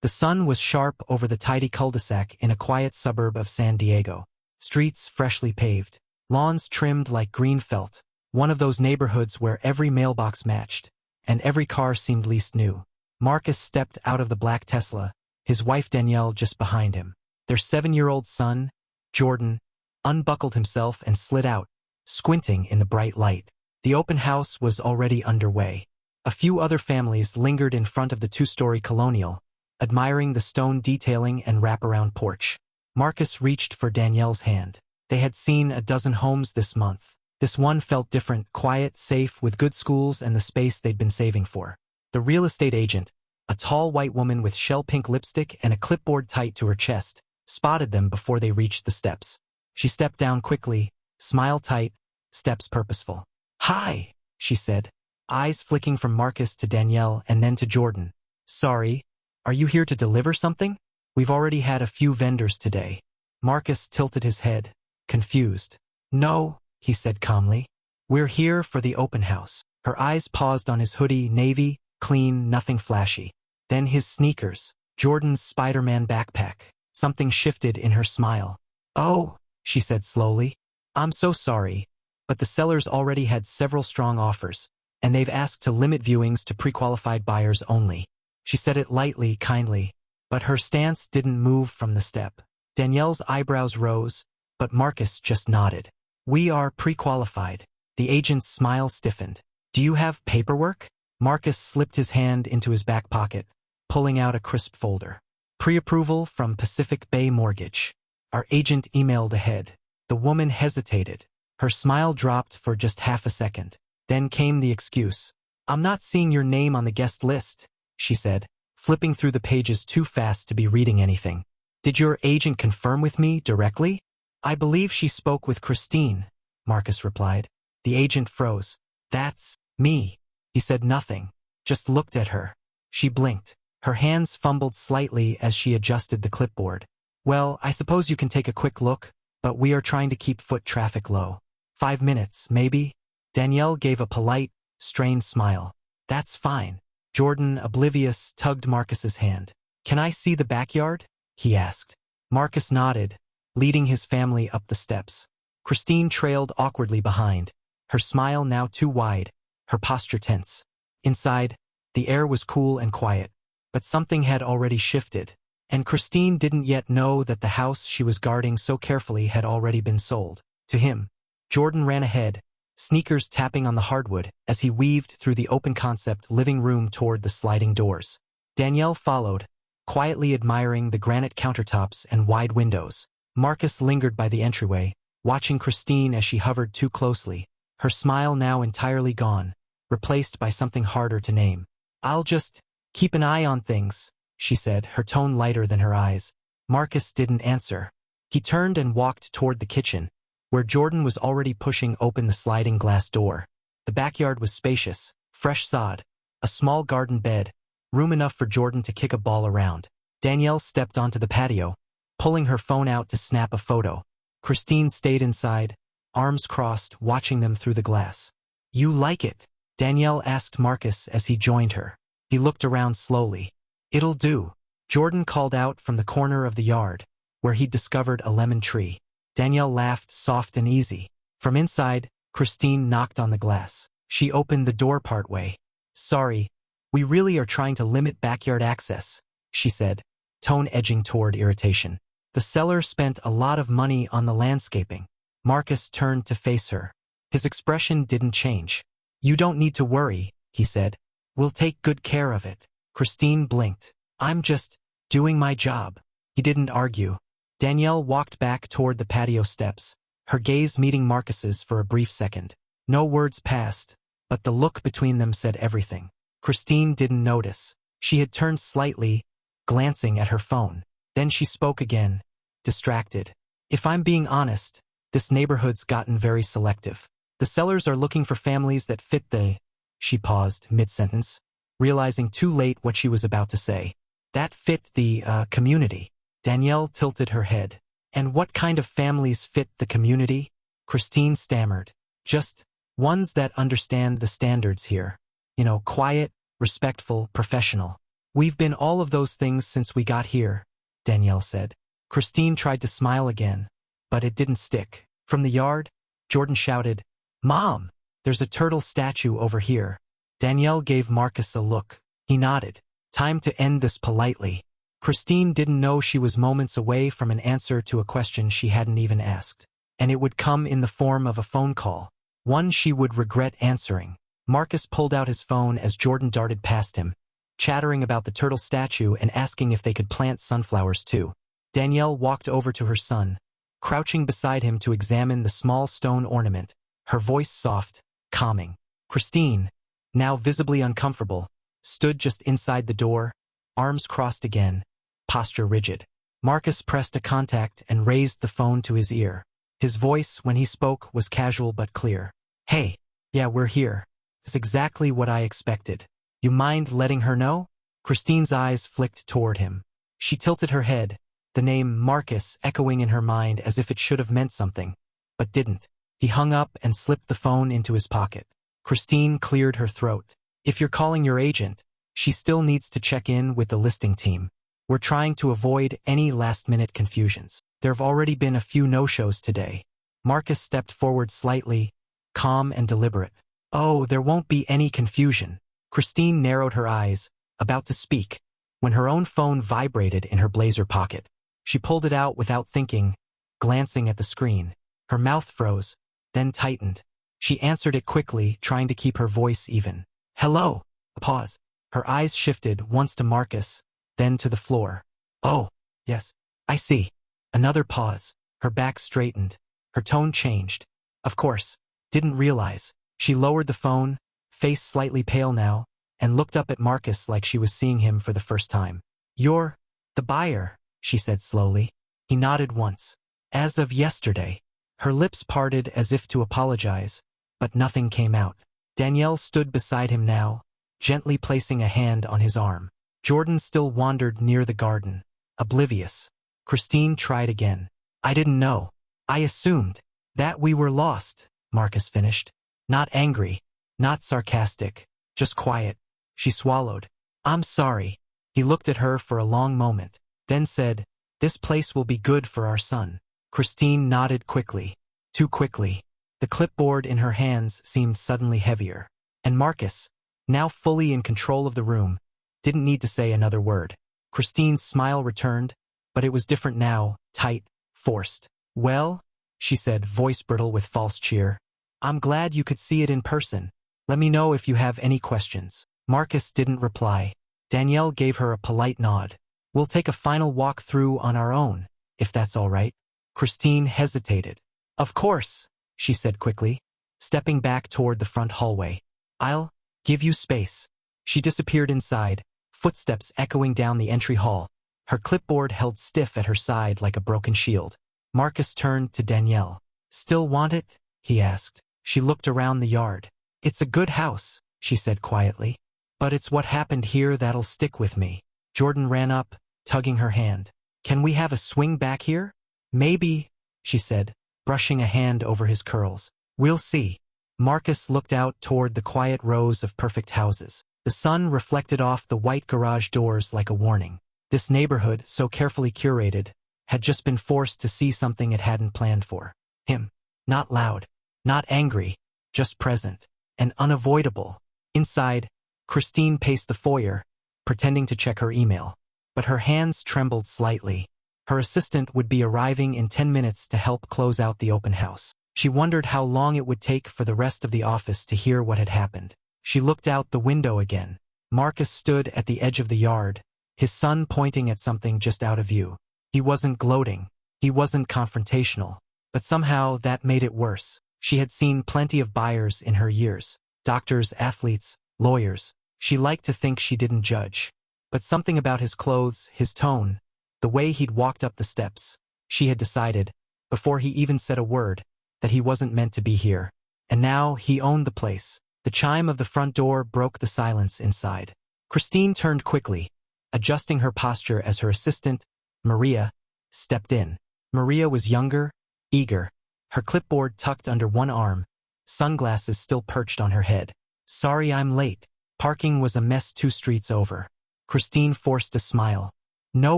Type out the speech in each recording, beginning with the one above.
The sun was sharp over the tidy cul-de-sac in a quiet suburb of San Diego. Streets freshly paved, lawns trimmed like green felt, one of those neighborhoods where every mailbox matched, and every car seemed leased new. Marcus stepped out of the black Tesla, his wife Danielle just behind him. Their 7-year-old son, Jordan, unbuckled himself and slid out, squinting in the bright light. The open house was already underway. A few other families lingered in front of the 2-story colonial, admiring the stone detailing and wraparound porch. Marcus reached for Danielle's hand. They had seen a dozen homes this month. This one felt different, quiet, safe, with good schools and the space they'd been saving for. The real estate agent, a tall white woman with shell-pink lipstick and a clipboard tight to her chest, spotted them before they reached the steps. She stepped down quickly, smile tight, steps purposeful. "Hi," she said, eyes flicking from Marcus to Danielle and then to Jordan. "Sorry, are you here to deliver something? We've already had a few vendors today." Marcus tilted his head, confused. "No," he said calmly. "We're here for the open house." Her eyes paused on his hoodie, navy, clean, nothing flashy. Then his sneakers, Jordan's Spider-Man backpack. Something shifted in her smile. "Oh," she said slowly. "I'm so sorry, but the sellers already had several strong offers, and they've asked to limit viewings to pre-qualified buyers only." She said it lightly, kindly, but her stance didn't move from the step. Danielle's eyebrows rose, but Marcus just nodded. "We are pre-qualified." The agent's smile stiffened. "Do you have paperwork?" Marcus slipped his hand into his back pocket, pulling out a crisp folder. "Pre-approval from Pacific Bay Mortgage." Our agent emailed ahead. The woman hesitated. Her smile dropped for just half a second. Then came the excuse. "I'm not seeing your name on the guest list," she said, flipping through the pages too fast to be reading anything. "Did your agent confirm with me directly?" "I believe she spoke with Christine," Marcus replied. The agent froze. "That's me." He said nothing, just looked at her. She blinked. Her hands fumbled slightly as she adjusted the clipboard. "Well, I suppose you can take a quick look, but we are trying to keep foot traffic low. 5 minutes, maybe?" Danielle gave a polite, strained smile. "That's fine." Jordan, oblivious, tugged Marcus's hand. "Can I see the backyard?" he asked. Marcus nodded, leading his family up the steps. Christine trailed awkwardly behind, her smile now too wide, her posture tense. Inside, the air was cool and quiet, but something had already shifted, and Christine didn't yet know that the house she was guarding so carefully had already been sold. To him, Jordan ran ahead, sneakers tapping on the hardwood as he weaved through the open-concept living room toward the sliding doors. Danielle followed, quietly admiring the granite countertops and wide windows. Marcus lingered by the entryway, watching Christine as she hovered too closely, her smile now entirely gone, replaced by something harder to name. "I'll just keep an eye on things," she said, her tone lighter than her eyes. Marcus didn't answer. He turned and walked toward the kitchen, where Jordan was already pushing open the sliding glass door. The backyard was spacious, fresh sod, a small garden bed, room enough for Jordan to kick a ball around. Danielle stepped onto the patio, pulling her phone out to snap a photo. Christine stayed inside, arms crossed, watching them through the glass. "You like it?" Danielle asked Marcus as he joined her. He looked around slowly. "It'll do," Jordan called out from the corner of the yard, where he'd discovered a lemon tree. Danielle laughed, soft and easy. From inside, Christine knocked on the glass. She opened the door partway. "Sorry, we really are trying to limit backyard access," she said, tone edging toward irritation. "The seller spent a lot of money on the landscaping." Marcus turned to face her. His expression didn't change. "You don't need to worry," he said. "We'll take good care of it." Christine blinked. "I'm just doing my job." He didn't argue. Danielle walked back toward the patio steps, her gaze meeting Marcus's for a brief second. No words passed, but the look between them said everything. Christine didn't notice. She had turned slightly, glancing at her phone. Then she spoke again, distracted. "If I'm being honest, this neighborhood's gotten very selective. The sellers are looking for families that fit the—" She paused mid-sentence, realizing too late what she was about to say. "That fit the community." Danielle tilted her head. "And what kind of families fit the community?" Christine stammered. "Just ones that understand the standards here. You know, quiet, respectful, professional." We've been all of those things since we got here, Danielle said. Christine tried to smile again, but it didn't stick. From the yard, Jordan shouted, "Mom, there's a turtle statue over here." Danielle gave Marcus a look. He nodded. Time to end this politely. Christine didn't know she was moments away from an answer to a question she hadn't even asked. And it would come in the form of a phone call. One she would regret answering. Marcus pulled out his phone as Jordan darted past him, chattering about the turtle statue and asking if they could plant sunflowers too. Danielle walked over to her son, crouching beside him to examine the small stone ornament, her voice soft, calming. Christine, now visibly uncomfortable, stood just inside the door, arms crossed again, posture rigid. Marcus pressed a contact and raised the phone to his ear. His voice, when he spoke, was casual but clear. "Hey, yeah, we're here. It's exactly what I expected. You mind letting her know?" Christine's eyes flicked toward him. She tilted her head, the name Marcus echoing in her mind as if it should have meant something, but didn't. He hung up and slipped the phone into his pocket. Christine cleared her throat. "If you're calling your agent, she still needs to check in with the listing team. We're trying to avoid any last-minute confusions. There have already been a few no-shows today." Marcus stepped forward slightly, calm and deliberate. "Oh, there won't be any confusion." Christine narrowed her eyes, about to speak, when her own phone vibrated in her blazer pocket. She pulled it out without thinking, glancing at the screen. Her mouth froze, then tightened. She answered it quickly, trying to keep her voice even. "Hello." A pause. Her eyes shifted once to Marcus, then to the floor. "Oh, yes, I see." Another pause. Her back straightened. Her tone changed. "Of course. Didn't realize." She lowered the phone, face slightly pale now, and looked up at Marcus like she was seeing him for the first time. "You're the buyer," she said slowly. He nodded once. "As of yesterday." Her lips parted as if to apologize, but nothing came out. Danielle stood beside him now, gently placing a hand on his arm. Jordan still wandered near the garden, oblivious. Christine tried again. "I didn't know. I assumed that we were lost," Marcus finished. Not angry, not sarcastic, just quiet. She swallowed. "I'm sorry." He looked at her for a long moment, then said, "This place will be good for our son." Christine nodded quickly. Too quickly. The clipboard in her hands seemed suddenly heavier. And Marcus, now fully in control of the room, didn't need to say another word. Christine's smile returned, but it was different now, tight, forced. "Well," she said, voice brittle with false cheer, "I'm glad you could see it in person. Let me know if you have any questions." Marcus didn't reply. Danielle gave her a polite nod. "We'll take a final walk through on our own, if that's all right." Christine hesitated. "Of course," she said quickly, stepping back toward the front hallway. "I'll give you space." She disappeared inside, footsteps echoing down the entry hall, her clipboard held stiff at her side like a broken shield. Marcus turned to Danielle. "Still want it?" he asked. She looked around the yard. "It's a good house," she said quietly. "But it's what happened here that'll stick with me." Jordan ran up, tugging her hand. "Can we have a swing back here?" "Maybe," she said, brushing a hand over his curls. "We'll see." Marcus looked out toward the quiet rows of perfect houses. The sun reflected off the white garage doors like a warning. This neighborhood, so carefully curated, had just been forced to see something it hadn't planned for. Him. Not loud, not angry, just present, and unavoidable. Inside, Christine paced the foyer, pretending to check her email. But her hands trembled slightly. Her assistant would be arriving in 10 minutes to help close out the open house. She wondered how long it would take for the rest of the office to hear what had happened. She looked out the window again. Marcus stood at the edge of the yard, his son pointing at something just out of view. He wasn't gloating. He wasn't confrontational. But somehow that made it worse. She had seen plenty of buyers in her years. Doctors, athletes, lawyers. She liked to think she didn't judge. But something about his clothes, his tone, the way he'd walked up the steps, she had decided, before he even said a word, that he wasn't meant to be here. And now he owned the place. The chime of the front door broke the silence inside. Christine turned quickly, adjusting her posture as her assistant, Maria, stepped in. Maria was younger, eager, her clipboard tucked under one arm, sunglasses still perched on her head. "Sorry I'm late. Parking was a mess 2 streets over." Christine forced a smile. No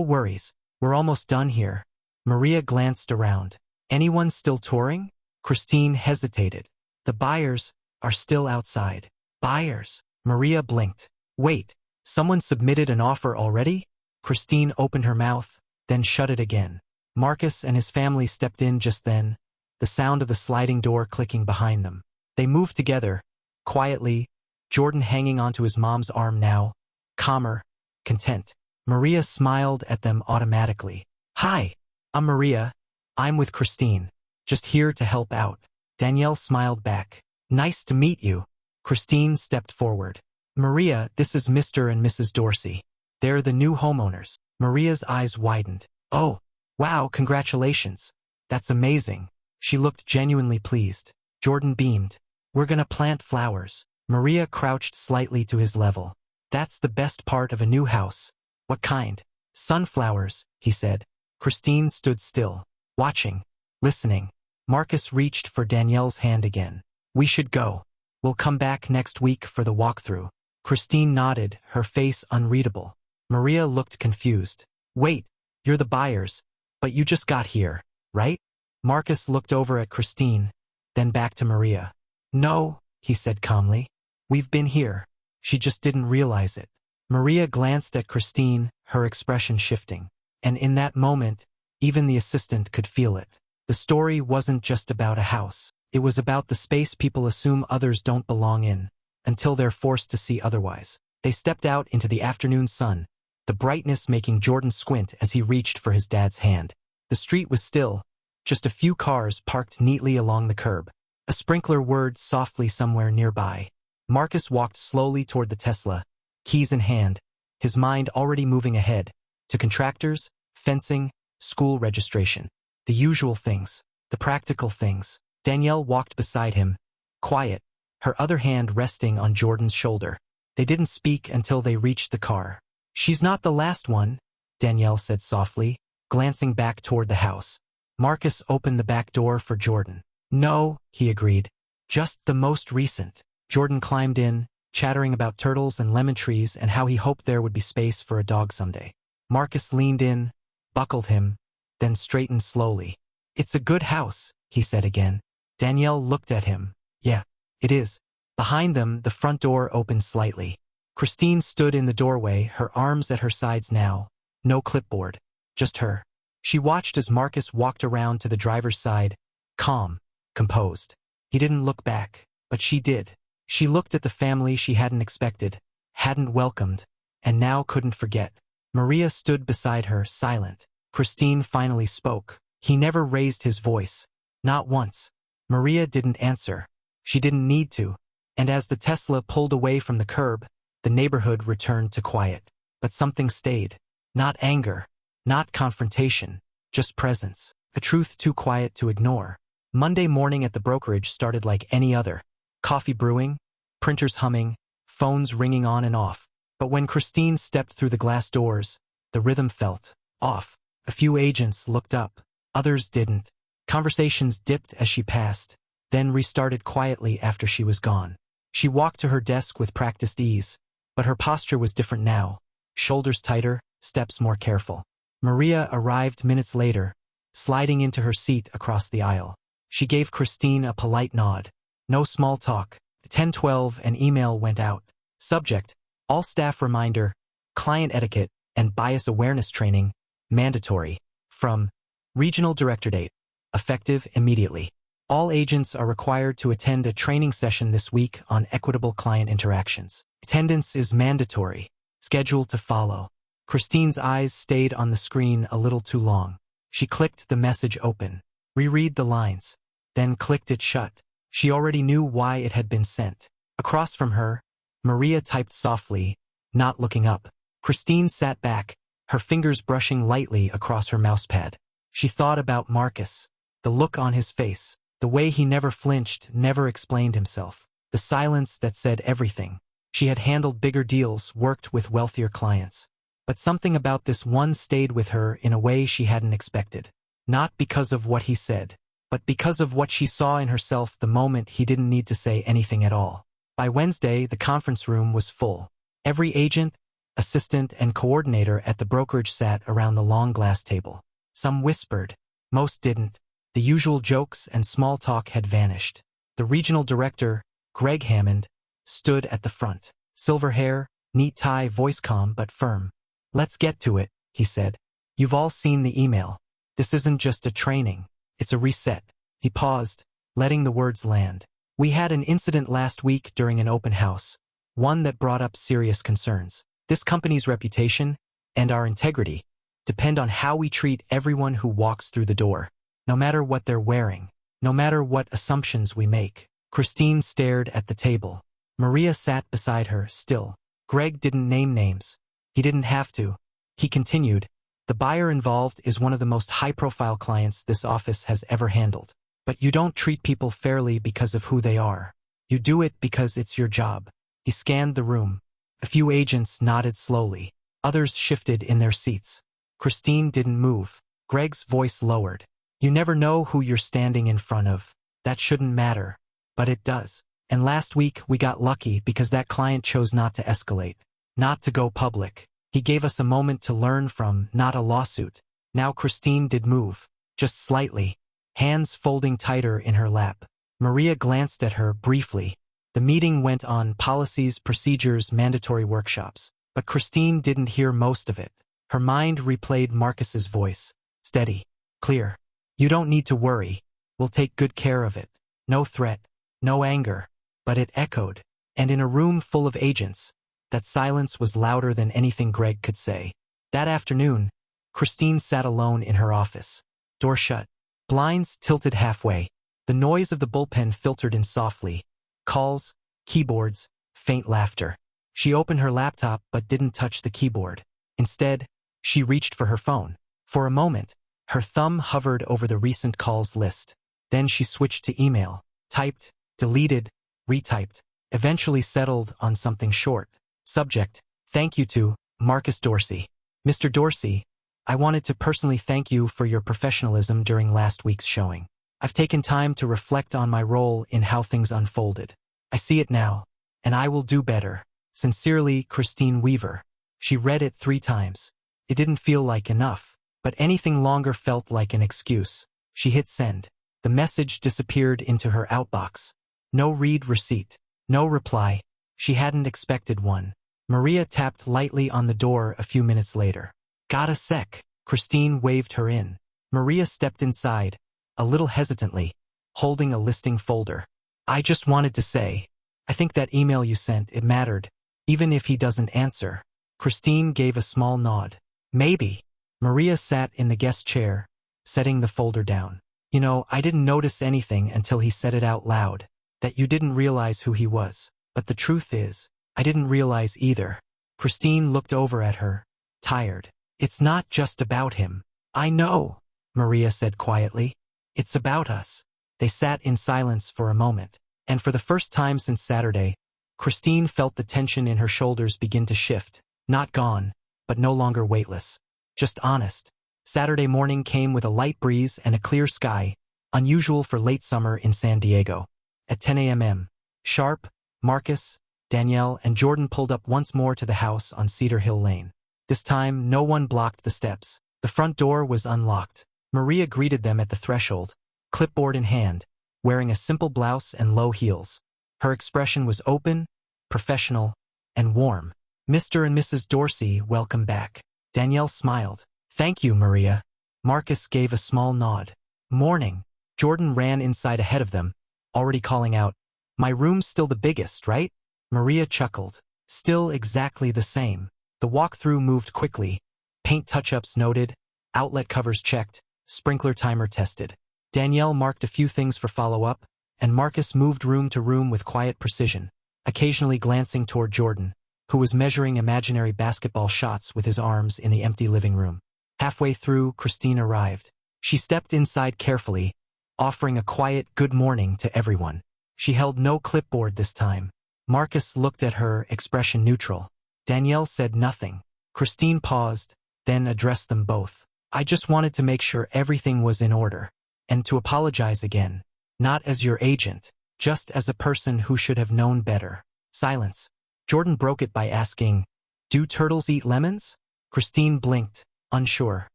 worries. We're almost done here. Maria glanced around. Anyone still touring? Christine hesitated. The buyers are still outside. Buyers? Maria blinked. Wait, someone submitted an offer already? Christine opened her mouth, then shut it again. Marcus and his family stepped in just then, the sound of the sliding door clicking behind them. They moved together, quietly, Jordan hanging onto his mom's arm now, calmer, content. Maria smiled at them automatically. Hi, I'm Maria. I'm with Christine. Just here to help out. Danielle smiled back. Nice to meet you. Christine stepped forward. Maria, this is Mr. and Mrs. Dorsey. They're the new homeowners. Maria's eyes widened. Oh, wow, congratulations. That's amazing. She looked genuinely pleased. Jordan beamed. We're gonna plant flowers. Maria crouched slightly to his level. That's the best part of a new house. What kind? Sunflowers, he said. Christine stood still, watching, listening. Marcus reached for Danielle's hand again. We should go. We'll come back next week for the walkthrough. Christine nodded, her face unreadable. Maria looked confused. Wait, you're the buyers, but you just got here, right? Marcus looked over at Christine, then back to Maria. No, he said calmly. We've been here. She just didn't realize it. Maria glanced at Christine, her expression shifting. And in that moment, even the assistant could feel it. The story wasn't just about a house. It was about the space people assume others don't belong in, until they're forced to see otherwise. They stepped out into the afternoon sun, the brightness making Jordan squint as he reached for his dad's hand. The street was still, just a few cars parked neatly along the curb. A sprinkler whirred softly somewhere nearby. Marcus walked slowly toward the Tesla, keys in hand, his mind already moving ahead, to contractors, fencing, school registration. The usual things, the practical things. Danielle walked beside him, quiet, her other hand resting on Jordan's shoulder. They didn't speak until they reached the car. She's not the last one, Danielle said softly, glancing back toward the house. Marcus opened the back door for Jordan. No, he agreed. Just the most recent. Jordan climbed in, chattering about turtles and lemon trees and how he hoped there would be space for a dog someday. Marcus leaned in, buckled him, then straightened slowly. It's a good house, he said again. Danielle looked at him. Yeah, it is. Behind them, the front door opened slightly. Christine stood in the doorway, her arms at her sides now. No clipboard. Just her. She watched as Marcus walked around to the driver's side, calm, composed. He didn't look back, but she did. She looked at the family she hadn't expected, hadn't welcomed, and now couldn't forget. Maria stood beside her, silent. Christine finally spoke. He never raised his voice. Not once. Maria didn't answer. She didn't need to. And as the Tesla pulled away from the curb, the neighborhood returned to quiet. But something stayed. Not anger. Not confrontation. Just presence. A truth too quiet to ignore. Monday morning at the brokerage started like any other. Coffee brewing, printers humming, phones ringing on and off. But when Christine stepped through the glass doors, the rhythm felt off. A few agents looked up. Others didn't. Conversations dipped as she passed, then restarted quietly after she was gone. She walked to her desk with practiced ease, but her posture was different now. Shoulders tighter, steps more careful. Maria arrived minutes later, sliding into her seat across the aisle. She gave Christine a polite nod. No small talk. 10:12 an email went out. Subject, all staff reminder, client etiquette, and bias awareness training, mandatory. From Regional Directorate, effective immediately. All agents are required to attend a training session this week on equitable client interactions. Attendance is mandatory. Schedule to follow. Christine's eyes stayed on the screen a little too long. She clicked the message open. Reread the lines. Then clicked it shut. She already knew why it had been sent. Across from her, Maria typed softly, not looking up. Christine sat back, her fingers brushing lightly across her mousepad. She thought about Marcus, the look on his face, the way he never flinched, never explained himself, the silence that said everything. She had handled bigger deals, worked with wealthier clients. But something about this one stayed with her in a way she hadn't expected. Not because of what he said, but because of what she saw in herself the moment he didn't need to say anything at all. By Wednesday, the conference room was full. Every agent, assistant, and coordinator at the brokerage sat around the long glass table. Some whispered. Most didn't. The usual jokes and small talk had vanished. The regional director, Greg Hammond, stood at the front. Silver hair, neat tie, voice calm but firm. "Let's get to it," he said. "You've all seen the email. This isn't just a training. It's a reset." He paused, letting the words land. "We had an incident last week during an open house, one that brought up serious concerns. This company's reputation and our integrity depend on how we treat everyone who walks through the door, no matter what they're wearing, no matter what assumptions we make." Christine stared at the table. Maria sat beside her, still. Greg didn't name names. He didn't have to. He continued, "The buyer involved is one of the most high-profile clients this office has ever handled. But you don't treat people fairly because of who they are. You do it because it's your job." He scanned the room. A few agents nodded slowly. Others shifted in their seats. Christine didn't move. Greg's voice lowered. "You never know who you're standing in front of. That shouldn't matter. But it does. And last week we got lucky because that client chose not to escalate, not to go public. He gave us a moment to learn from, not a lawsuit." Now Christine did move, just slightly, hands folding tighter in her lap. Maria glanced at her briefly. The meeting went on: policies, procedures, mandatory workshops. But Christine didn't hear most of it. Her mind replayed Marcus's voice. Steady. Clear. "You don't need to worry. We'll take good care of it." No threat. No anger. But it echoed. And in a room full of agents, that silence was louder than anything Greg could say. That afternoon, Christine sat alone in her office. Door shut. Blinds tilted halfway. The noise of the bullpen filtered in softly. Calls, keyboards, faint laughter. She opened her laptop but didn't touch the keyboard. Instead, she reached for her phone. For a moment, her thumb hovered over the recent calls list. Then she switched to email. Typed, deleted, retyped. Eventually settled on something short. Subject: "Thank you to Marcus Dorsey. Mr. Dorsey, I wanted to personally thank you for your professionalism during last week's showing. I've taken time to reflect on my role in how things unfolded. I see it now, and I will do better. Sincerely, Christine Weaver." She read it 3 times. It didn't feel like enough, but anything longer felt like an excuse. She hit send. The message disappeared into her outbox. No read receipt. No reply. She hadn't expected one. Maria tapped lightly on the door a few minutes later. "Got a sec?" Christine waved her in. Maria stepped inside, a little hesitantly, holding a listing folder. "I just wanted to say, I think that email you sent, it mattered, even if he doesn't answer." Christine gave a small nod. "Maybe." Maria sat in the guest chair, setting the folder down. "You know, I didn't notice anything until he said it out loud, that you didn't realize who he was. But the truth is, I didn't realize either." Christine looked over at her, tired. "It's not just about him." "I know," Maria said quietly. "It's about us." They sat in silence for a moment, and for the first time since Saturday, Christine felt the tension in her shoulders begin to shift. Not gone, but no longer weightless. Just honest. Saturday morning came with a light breeze and a clear sky, unusual for late summer in San Diego. At 10 a.m. sharp, Marcus, Danielle, and Jordan pulled up once more to the house on Cedar Hill Lane. This time, no one blocked the steps. The front door was unlocked. Maria greeted them at the threshold, clipboard in hand, wearing a simple blouse and low heels. Her expression was open, professional, and warm. "Mr. and Mrs. Dorsey, welcome back." Danielle smiled. "Thank you, Maria." Marcus gave a small nod. "Morning." Jordan ran inside ahead of them, already calling out, "My room's still the biggest, right?" Maria chuckled. "Still exactly the same." The walkthrough moved quickly. Paint touch-ups noted, outlet covers checked, sprinkler timer tested. Danielle marked a few things for follow-up, and Marcus moved room to room with quiet precision, occasionally glancing toward Jordan, who was measuring imaginary basketball shots with his arms in the empty living room. Halfway through, Christine arrived. She stepped inside carefully, offering a quiet good morning to everyone. She held no clipboard this time. Marcus looked at her, expression neutral. Danielle said nothing. Christine paused, then addressed them both. "I just wanted to make sure everything was in order, and to apologize again, not as your agent, just as a person who should have known better." Silence. Jordan broke it by asking, Do turtles eat lemons? Christine blinked, unsure.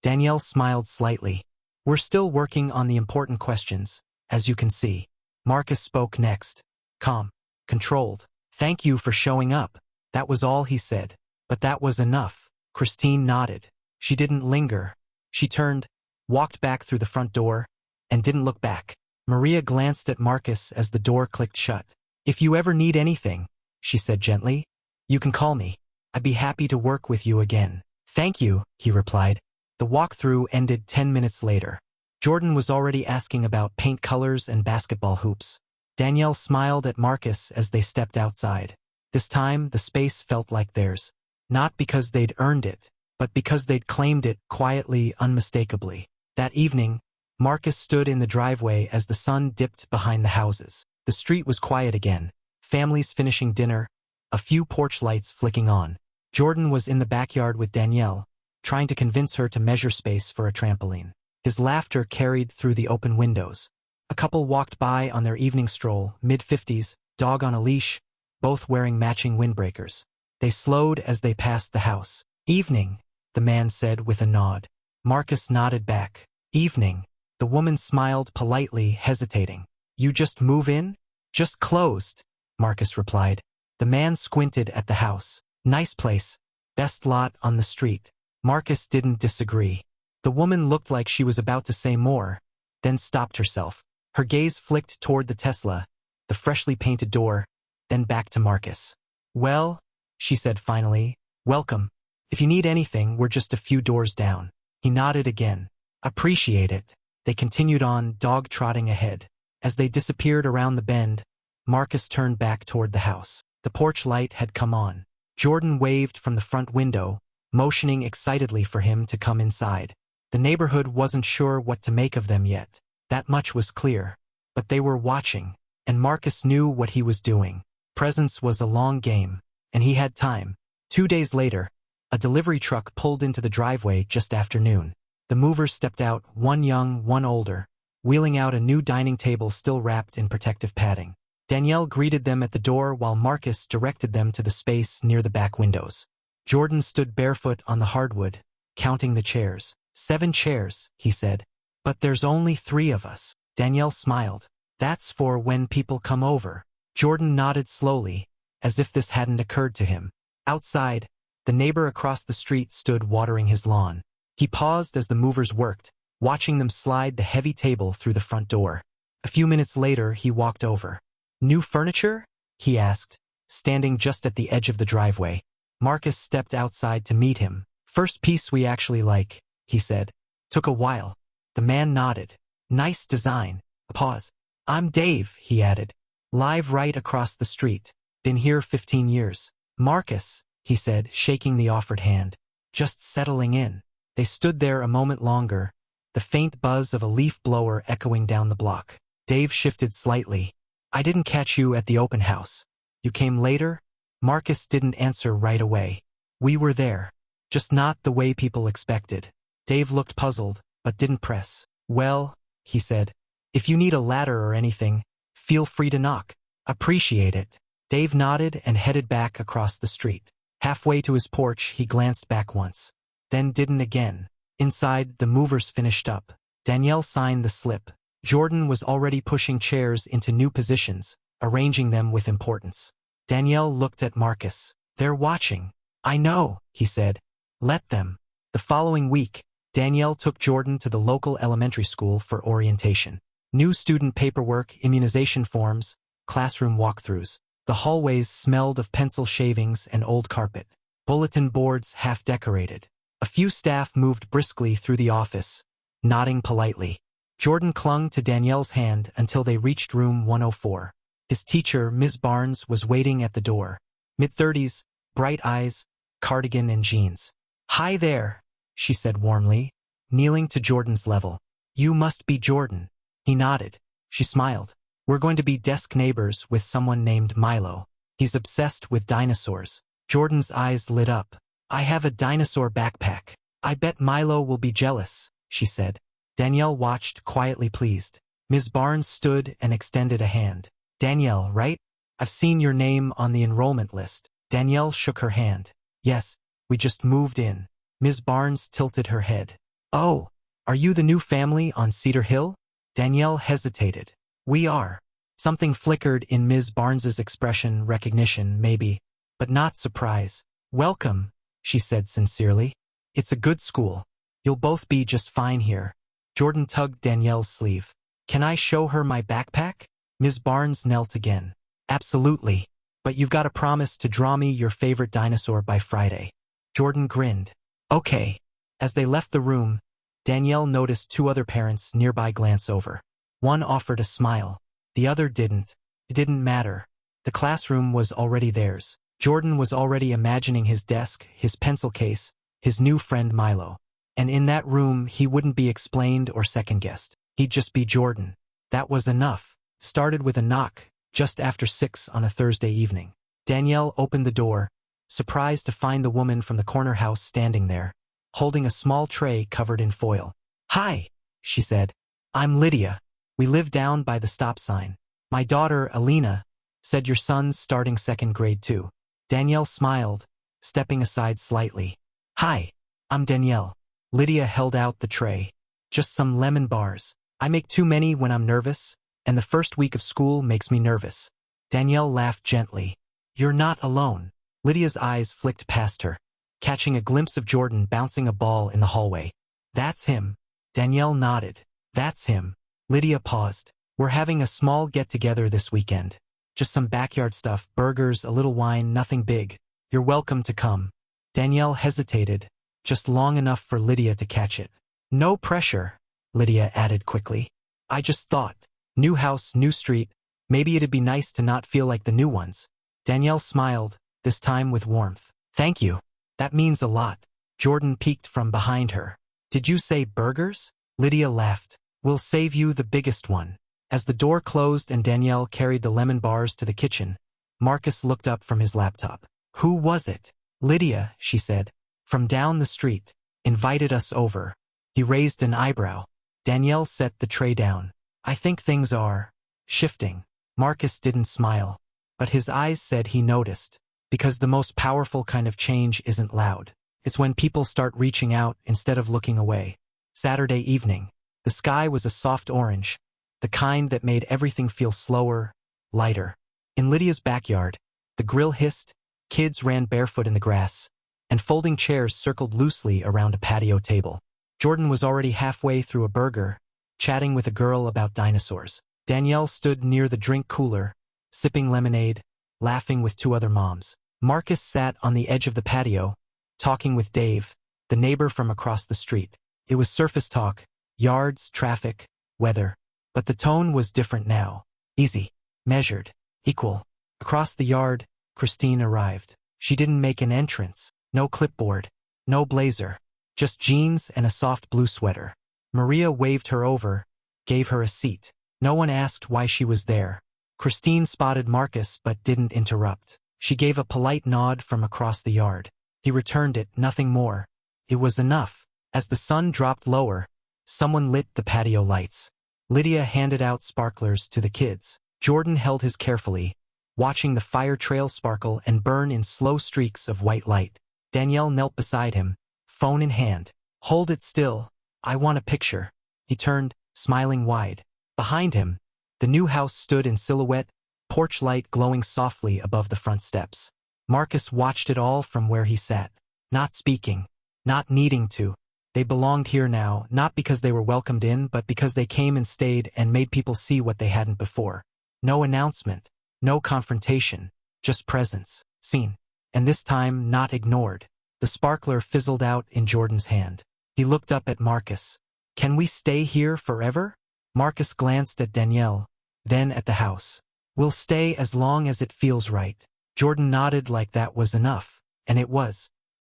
Danielle smiled slightly. We're still working on the important questions, as you can see. Marcus spoke next. Calm. Controlled. Thank you for showing up. That was all he said. But that was enough. Christine nodded. She didn't linger. She turned, walked back through the front door, and didn't look back. Maria glanced at Marcus as the door clicked shut. If you ever need anything, she said gently, you can call me. I'd be happy to work with you again. Thank you, he replied. The walkthrough ended 10 minutes later. Jordan was already asking about paint colors and basketball hoops. Danielle smiled at Marcus as they stepped outside. This time, the space felt like theirs. Not because they'd earned it, but because they'd claimed it quietly, unmistakably. That evening, Marcus stood in the driveway as the sun dipped behind the houses. The street was quiet again, families finishing dinner, a few porch lights flicking on. Jordan was in the backyard with Danielle, trying to convince her to measure space for a trampoline. His laughter carried through the open windows. A couple walked by on their evening stroll, mid-50s, dog on a leash, both wearing matching windbreakers. They slowed as they passed the house. Evening, the man said with a nod. Marcus nodded back. Evening. The woman smiled politely, hesitating. You just move in? Just closed, Marcus replied. The man squinted at the house. Nice place. Best lot on the street. Marcus didn't disagree. The woman looked like she was about to say more, then stopped herself. Her gaze flicked toward the Tesla, the freshly painted door, then back to Marcus. Well, she said finally, welcome. If you need anything, we're just a few doors down. He nodded again. Appreciate it. They continued on, dog-trotting ahead. As they disappeared around the bend, Marcus turned back toward the house. The porch light had come on. Jordan waved from the front window, motioning excitedly for him to come inside. The neighborhood wasn't sure what to make of them yet. That much was clear. But they were watching, and Marcus knew what he was doing. Presence was a long game, and he had time. 2 days later, a delivery truck pulled into the driveway just after noon. The movers stepped out, one young, one older, wheeling out a new dining table still wrapped in protective padding. Danielle greeted them at the door while Marcus directed them to the space near the back windows. Jordan stood barefoot on the hardwood, counting the chairs. 7 chairs, he said. But there's only 3 of us. Danielle smiled. That's for when people come over. Jordan nodded slowly, as if this hadn't occurred to him. Outside, the neighbor across the street stood watering his lawn. He paused as the movers worked, watching them slide the heavy table through the front door. A few minutes later, he walked over. New furniture? He asked, standing just at the edge of the driveway. Marcus stepped outside to meet him. First piece we actually like, he said. Took a while. The man nodded. Nice design. A pause. I'm Dave, he added. Live right across the street. Been here 15 years. Marcus, he said, shaking the offered hand. Just settling in. They stood there a moment longer, the faint buzz of a leaf blower echoing down the block. Dave shifted slightly. I didn't catch you at the open house. You came later? Marcus didn't answer right away. We were there. Just not the way people expected. Dave looked puzzled, but didn't press. Well, he said, if you need a ladder or anything, feel free to knock. Appreciate it. Dave nodded and headed back across the street. Halfway to his porch, he glanced back once. Then didn't again. Inside, the movers finished up. Danielle signed the slip. Jordan was already pushing chairs into new positions, arranging them with importance. Danielle looked at Marcus. They're watching. I know, he said. Let them. The following week, Danielle took Jordan to the local elementary school for orientation. New student paperwork, immunization forms, classroom walkthroughs. The hallways smelled of pencil shavings and old carpet. Bulletin boards half decorated. A few staff moved briskly through the office, nodding politely. Jordan clung to Danielle's hand until they reached room 104. His teacher, Ms. Barnes, was waiting at the door. Mid-30s, bright eyes, cardigan and jeans. Hi there, she said warmly, kneeling to Jordan's level. You must be Jordan. He nodded. She smiled. We're going to be desk neighbors with someone named Milo. He's obsessed with dinosaurs. Jordan's eyes lit up. I have a dinosaur backpack. I bet Milo will be jealous, she said. Danielle watched, quietly pleased. Ms. Barnes stood and extended a hand. Danielle, right? I've seen your name on the enrollment list. Danielle shook her hand. Yes, we just moved in. Ms. Barnes tilted her head. Oh, are you the new family on Cedar Hill? Danielle hesitated. We are. Something flickered in Ms. Barnes's expression, recognition, maybe, but not surprise. Welcome, she said sincerely. It's a good school. You'll both be just fine here. Jordan tugged Danielle's sleeve. Can I show her my backpack? Ms. Barnes knelt again. Absolutely. But you've got to promise to draw me your favorite dinosaur by Friday. Jordan grinned. Okay. As they left the room, Danielle noticed two other parents nearby glance over. One offered a smile. The other didn't. It didn't matter. The classroom was already theirs. Jordan was already imagining his desk, his pencil case, his new friend Milo. And in that room, he wouldn't be explained or second-guessed. He'd just be Jordan. That was enough. Started with a knock, just after 6 on a Thursday evening. Danielle opened the door, surprised to find the woman from the corner house standing there, holding a small tray covered in foil. Hi, she said. I'm Lydia. We live down by the stop sign. My daughter, Alina, said your son's starting second grade too. Danielle smiled, stepping aside slightly. Hi, I'm Danielle. Lydia held out the tray. Just some lemon bars. I make too many when I'm nervous, and the first week of school makes me nervous. Danielle laughed gently. You're not alone. Lydia's eyes flicked past her, catching a glimpse of Jordan bouncing a ball in the hallway. That's him. Danielle nodded. That's him. Lydia paused. We're having a small get-together this weekend. Just some backyard stuff, burgers, a little wine, nothing big. You're welcome to come. Danielle hesitated, just long enough for Lydia to catch it. No pressure, Lydia added quickly. I just thought. New house, new street. Maybe it'd be nice to not feel like the new ones. Danielle smiled, this time with warmth. Thank you. That means a lot. Jordan peeked from behind her. Did you say burgers? Lydia laughed. We'll save you the biggest one. As the door closed and Danielle carried the lemon bars to the kitchen, Marcus looked up from his laptop. Who was it? Lydia, she said. From down the street. Invited us over. He raised an eyebrow. Danielle set the tray down. I think things are shifting. Marcus didn't smile, but his eyes said he noticed. Because the most powerful kind of change isn't loud. It's when people start reaching out instead of looking away. Saturday evening. The sky was a soft orange, the kind that made everything feel slower, lighter. In Lydia's backyard, the grill hissed, kids ran barefoot in the grass, and folding chairs circled loosely around a patio table. Jordan was already halfway through a burger, chatting with a girl about dinosaurs. Danielle stood near the drink cooler, sipping lemonade, laughing with two other moms. Marcus sat on the edge of the patio, talking with Dave, the neighbor from across the street. It was surface talk, yards, traffic, weather. But the tone was different now. Easy, measured, equal. Across the yard, Christine arrived. She didn't make an entrance. No clipboard, no blazer, just jeans and a soft blue sweater. Maria waved her over, gave her a seat. No one asked why she was there. Christine spotted Marcus but didn't interrupt. She gave a polite nod from across the yard. He returned it, nothing more. It was enough. As the sun dropped lower, someone lit the patio lights. Lydia handed out sparklers to the kids. Jordan held his carefully, watching the fire trail sparkle and burn in slow streaks of white light. Danielle knelt beside him, phone in hand. Hold it still. I want a picture. He turned, smiling wide. Behind him, the new house stood in silhouette, porch light glowing softly above the front steps. Marcus watched it all from where he sat, not speaking, not needing to. They belonged here now, not because they were welcomed in, but because they came and stayed and made people see what they hadn't before. No announcement, no confrontation, just presence, seen. And this time, not ignored. The sparkler fizzled out in Jordan's hand. He looked up at Marcus. Can we stay here forever? Marcus glanced at Danielle, then at the house. We'll stay as long as it feels right. Jordan nodded like that was enough. And it was.